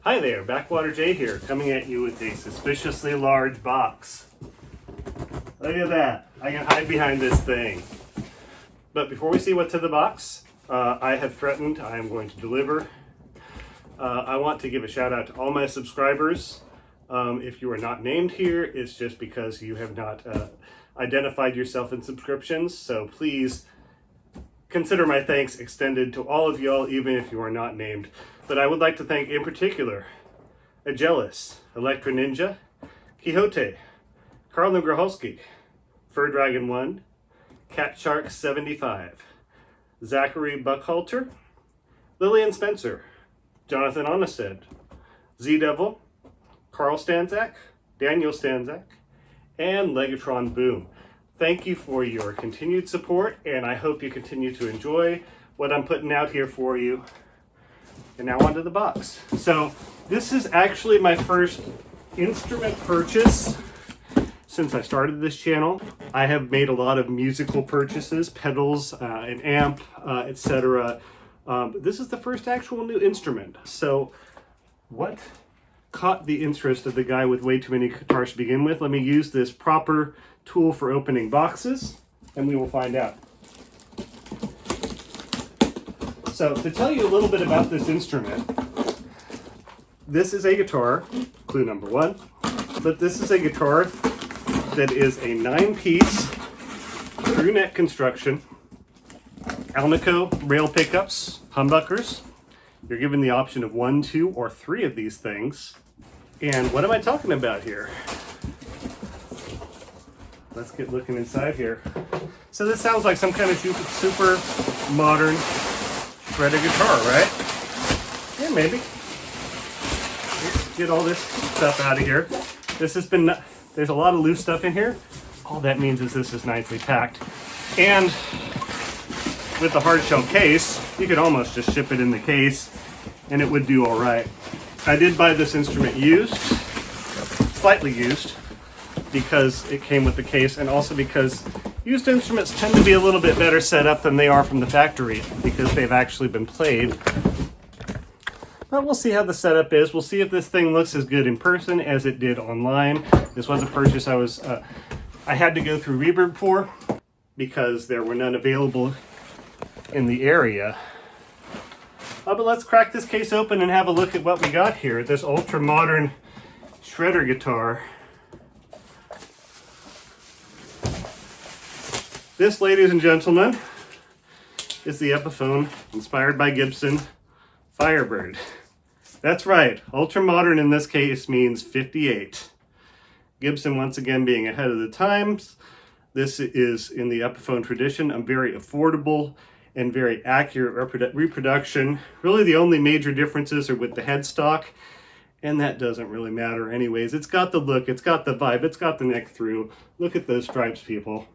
Hi there, Backwater Jay here, coming at you with a suspiciously large box. Look at that. I can hide behind this thing. But before we see what's in the box, I have threatened I am going to deliver. I want to give a shout out to all my subscribers. If you are not named here, it's just because you have not identified yourself in subscriptions. So please consider my thanks extended to all of y'all, even if you are not named. But I would like to thank in particular Agelis, Electra Ninja, Quixote, Carlin Graholski, Fur Dragon 1, Cat Shark 75, Zachary Buckhalter, Lillian Spencer, Jonathan Onested, Z Devil, Carl Stanzak, Daniel Stanzak, and Legatron Boom. Thank you for your continued support, and I hope you continue to enjoy what I'm putting out here for you. And now onto the box. So this is actually my first instrument purchase since I started this channel. I have made a lot of musical purchases, pedals, an amp, etc. This is the first actual new instrument. So what caught the interest of the guy with way too many guitars to begin with? Let me use this proper tool for opening boxes, and we will find out. So to tell you a little bit about this instrument, this is a guitar, clue number one, but this is a guitar that is a 9-piece crew neck construction, Alnico rail pickups, humbuckers. You're given the option of 1, 2, or 3 of these things. And what am I talking about here? Let's get looking inside here. So this sounds like some kind of super modern shredded guitar, right? Yeah, maybe. Let's get all this stuff out of here. This has been, there's a lot of loose stuff in here. All that means is this is nicely packed. And with the hard shell case, you could almost just ship it in the case and it would do all right. I did buy this instrument used, slightly used, because it came with the case, and also because used instruments tend to be a little bit better set up than they are from the factory because they've actually been played. But we'll see how the setup is. We'll see if this thing looks as good in person as it did online. This was a purchase I had to go through Reverb for because there were none available in the area. But let's crack this case open and have a look at what we got here. This ultra modern shredder guitar. This, ladies and gentlemen, is the Epiphone, inspired by Gibson, Firebird. That's right, ultra modern in this case means 58. Gibson once again being ahead of the times. This is in the Epiphone tradition, a very affordable and very accurate reproduction. Really the only major differences are with the headstock, and that doesn't really matter anyways. It's got the look, it's got the vibe, it's got the neck through. Look at those stripes, people.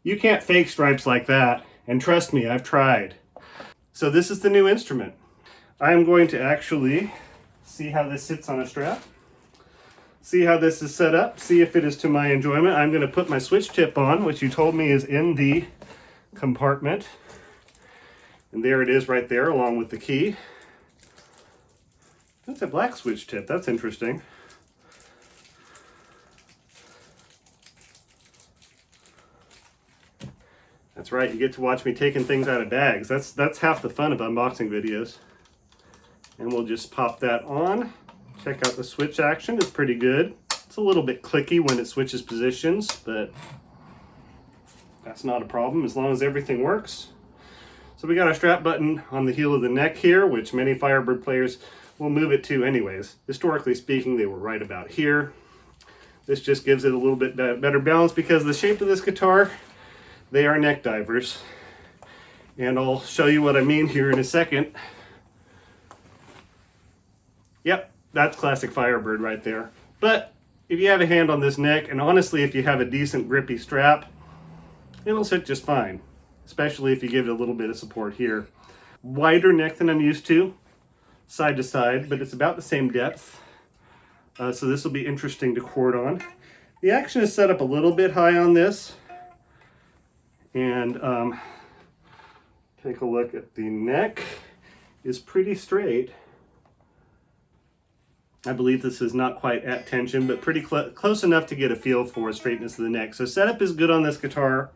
You can't fake stripes like that, and trust me, I've tried. So this is the new instrument. I'm going to actually see how this sits on a strap, see how this is set up, see if it is to my enjoyment. I'm going to put my switch tip on, which you told me is in the compartment. And there it is right there, along with the key. That's a black switch tip, that's interesting. That's right, you get to watch me taking things out of bags. That's half the fun of unboxing videos. And we'll just pop that on. Check out the switch action, it's pretty good. It's a little bit clicky when it switches positions, but that's not a problem as long as everything works. So we got our strap button on the heel of the neck here, which many Firebird players will move it to anyways. Historically speaking, they were right about here. This just gives it a little bit better balance because the shape of this guitar, they are neck divers, and I'll show you what I mean here in a second. Yep, that's classic Firebird right there. But if you have a hand on this neck, and honestly if you have a decent grippy strap, it'll sit just fine, especially if you give it a little bit of support here. Wider neck than I'm used to, side to side, but it's about the same depth. So this will be interesting to chord on. The action is set up a little bit high on this. And take a look at the neck. Is pretty straight. I believe this is not quite at tension, but pretty close enough to get a feel for straightness of the neck. So setup is good on this guitar.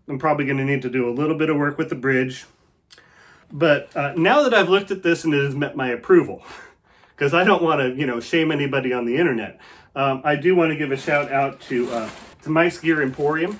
I'm probably going to need to do a little bit of work with the bridge. But now that I've looked at this and it has met my approval, because I don't want to, shame anybody on the internet, I do want to give a shout out to Mike's Gear Emporium.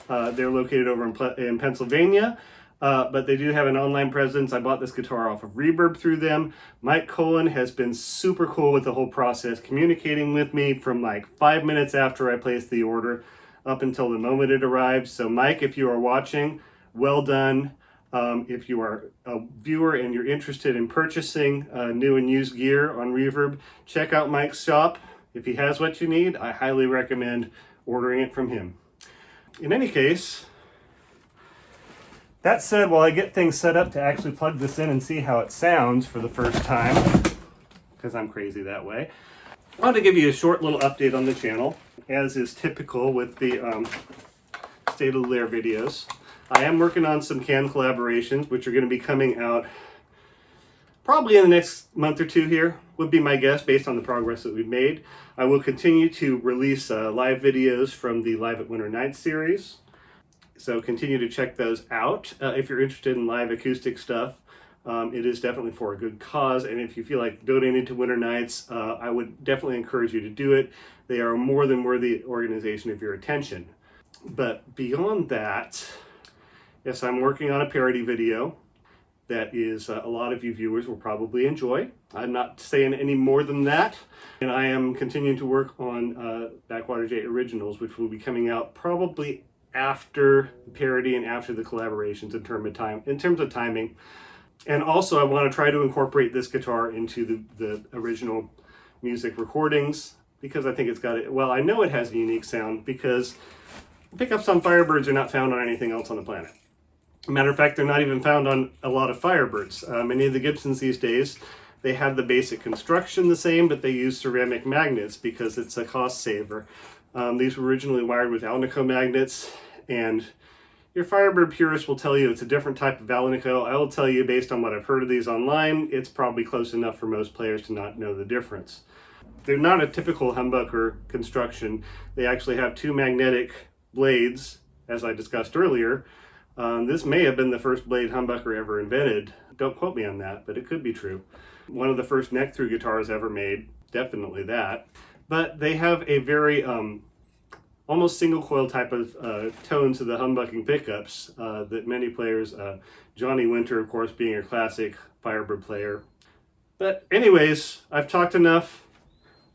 They're located over in Pennsylvania. But they do have an online presence. I bought this guitar off of Reverb through them. Mike Cullen has been super cool with the whole process, communicating with me from like 5 minutes after I placed the order up until the moment it arrived. So Mike, if you are watching, well done. If you are a viewer and you're interested in purchasing new and used gear on Reverb, check out Mike's shop. If he has what you need, I highly recommend ordering it from him. In any case, that said, while I get things set up to actually plug this in and see how it sounds for the first time, because I'm crazy that way, I want to give you a short little update on the channel, as is typical with the State of the Lair videos. I am working on some CAN collaborations, which are going to be coming out probably in the next month or two here, would be my guess based on the progress that we've made. I will continue to release live videos from the Live at Winter Nights series. So continue to check those out. If you're interested in live acoustic stuff, it is definitely for a good cause. And if you feel like donating to Winter Nights, I would definitely encourage you to do it. They are a more than worthy organization of your attention. But beyond that, yes, I'm working on a parody video that is a lot of you viewers will probably enjoy. I'm not saying any more than that. And I am continuing to work on Backwater J Originals, which will be coming out probably after the parody and after the collaborations in terms of timing. And also I want to try to incorporate this guitar into the original music recordings, because I think it's got it. Well, I know it has a unique sound because pickups on Firebirds are not found on anything else on the planet. Matter of fact, they're not even found on a lot of Firebirds. Many of the Gibsons these days, they have the basic construction the same, but they use ceramic magnets because it's a cost saver. These were originally wired with Alnico magnets, and your Firebird purist will tell you it's a different type of Alnico. I will tell you, based on what I've heard of these online, it's probably close enough for most players to not know the difference. They're not a typical humbucker construction. They actually have two magnetic blades, as I discussed earlier. This may have been the first blade humbucker ever invented. Don't quote me on that, but it could be true. One of the first neck-through guitars ever made, definitely that. But they have a very almost single coil type of tone to the humbucking pickups that many players, Johnny Winter, of course, being a classic Firebird player. But anyways, I've talked enough.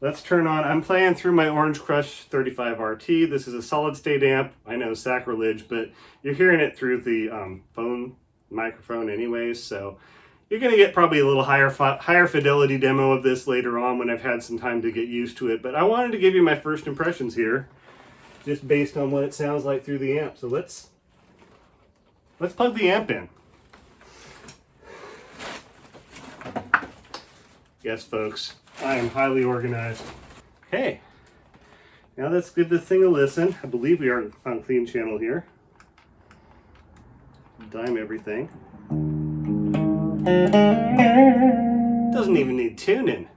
Let's turn on. I'm playing through my Orange Crush 35 RT. This is a solid state amp. I know, sacrilege, but you're hearing it through the phone microphone anyways, so you're going to get probably a little higher fidelity demo of this later on when I've had some time to get used to it. But I wanted to give you my first impressions here, just based on what it sounds like through the amp. So let's plug the amp in. Yes, folks, I am highly organized. Okay, now let's give this thing a listen. I believe we are on clean channel here. Dime everything. Doesn't even need tuning.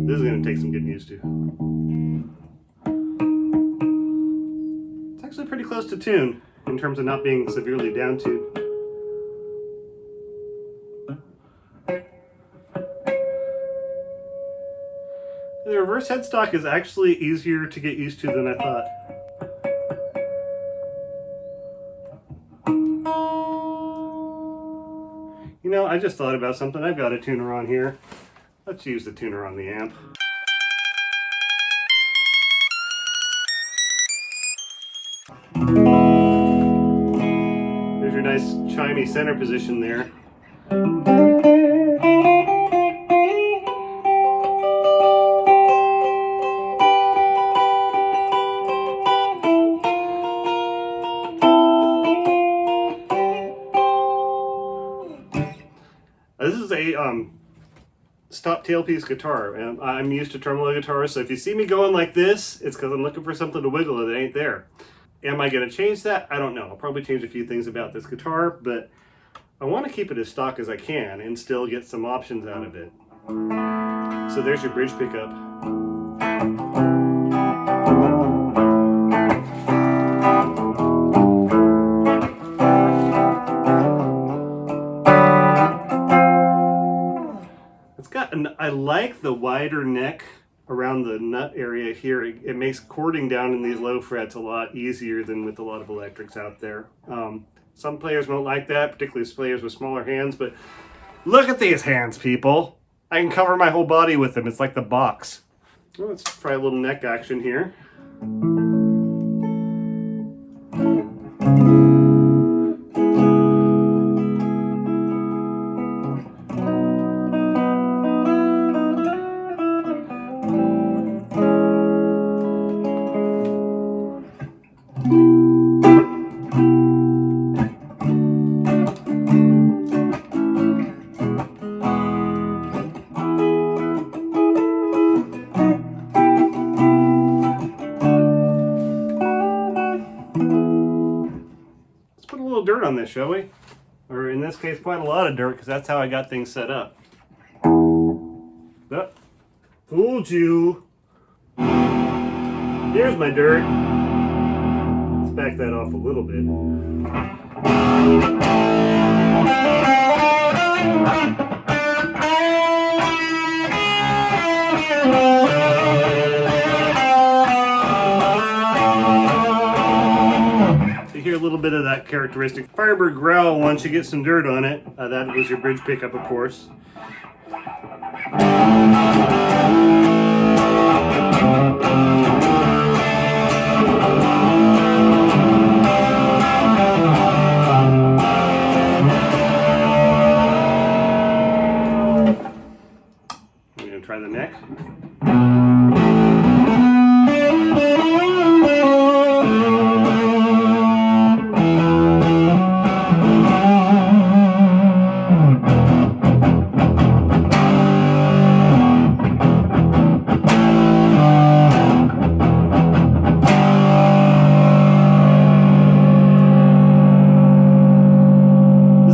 This is going to take some getting used to. It's actually pretty close to tune in terms of not being severely down-tuned. The reverse headstock is actually easier to get used to than I thought. You know, I just thought about something. I've got a tuner on here. Let's use the tuner on the amp. There's your nice chimey center position there. This is a stop tailpiece guitar, and I'm used to tremolo guitars, so if you see me going like this, it's because I'm looking for something to wiggle that ain't there. Am I going to change that? I don't know. I'll probably change a few things about this guitar, but I want to keep it as stock as I can and still get some options out of it. So there's your bridge pickup. I like the wider neck around the nut area here. It makes cording down in these low frets a lot easier than with a lot of electrics out there. Some players won't like that, particularly players with smaller hands, but look at these hands, people. I can cover my whole body with them. It's like the box. Well, let's try a little neck action here. Dirt on this, shall we? Or in this case, quite a lot of dirt, because that's how I got things set up. Oh, fooled you. Here's my dirt. Let's back that off a little bit. You hear a little bit of that characteristic Firebird growl once you get some dirt on it. That was your bridge pickup, of course. I'm going to try the neck.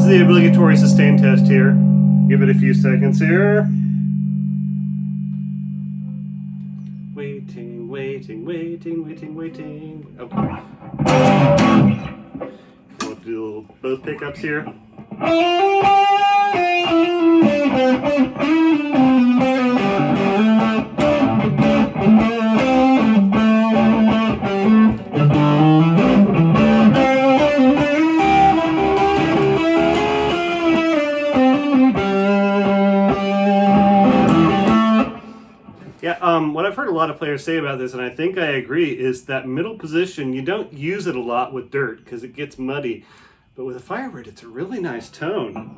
The obligatory sustain test here. Give it a few seconds here. Waiting, waiting, waiting, waiting, waiting. Okay. We'll do both pickups here. What I've heard a lot of players say about this, and I think I agree, is that middle position, you don't use it a lot with dirt because it gets muddy. But with a Firebird, it's a really nice tone.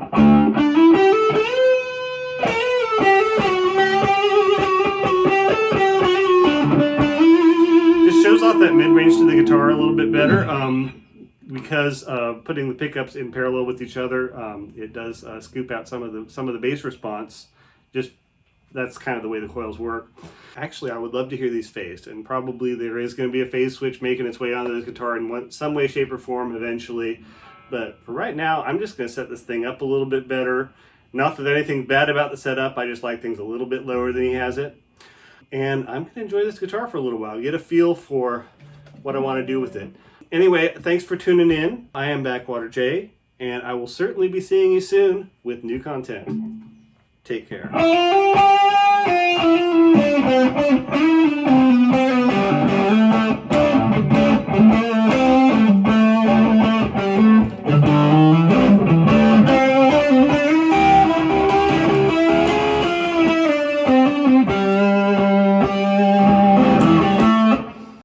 Just shows off that mid-range to the guitar a little bit better. Because putting the pickups in parallel with each other, it does scoop out some of the bass response. Just that's kind of the way the coils work. Actually, I would love to hear these phased, and probably there is going to be a phase switch making its way onto the guitar in some way, shape, or form eventually. But for right now, I'm just going to set this thing up a little bit better. Not that there's anything bad about the setup, I just like things a little bit lower than he has it. And I'm going to enjoy this guitar for a little while, get a feel for what I want to do with it. Anyway, thanks for tuning in. I am Backwater Jay, and I will certainly be seeing you soon with new content. Take care.